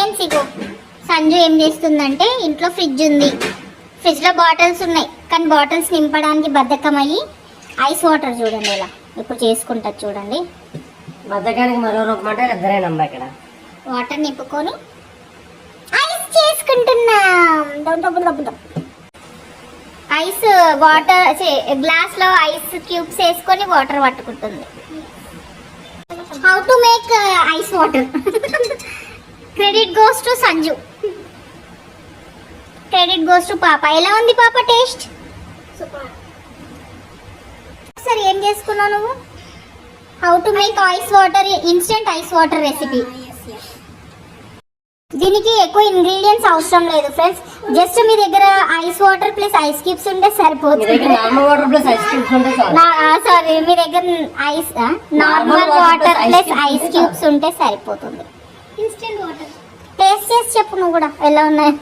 Friends ఇగో సంజు ఏం చేస్తుందంటే ఇంట్లో ఫ్రిడ్జ్ ఉంది, ఫ్రిడ్జ్లో బాటిల్స్ ఉన్నాయి కానీ బాటిల్స్ నింపడానికి బద్ధకం అయ్యి ఐస్ వాటర్ చూడండి ఇలా ఇప్పుడు చేసుకుంటుంది చూడండి. బద్ధకానికి మరో రూపం అంటే ఇద్దరేనమ్మా ఇక్కడ. వాటర్ నింపుకొని ఐస్ చేసుకుంటున్నాం. ఐస్ వాటర్ గ్లాస్ లో ఐస్ క్యూబ్స్ వేసుకొని వాటర్ పట్టుకుంటుంది. How to make ice water. Credit goes to Sanju, credit goes to పాప. ఎలా ఉంది పాప టేస్ట్? సరే ఏం చేసుకున్నావు నువ్వు? How to make ice water, instant ice water recipe. దీనికి ఎక్కువ ఇంగ్రీడియంట్స్ అవసరం లేదు ఫ్రెండ్స్, జస్ట్ మీ దగ్గర ice water plus ice cubes ఉంటే సరిపోతుంది. సారీ, మీ దగ్గర ice normal water plus ice cubes ఉంటే సరిపోతుంది. ఇన్స్టెంట్ వాటర్ టేస్ట్ చేసి చెప్పు నువ్వు కూడా ఎలా ఉన్నాయి.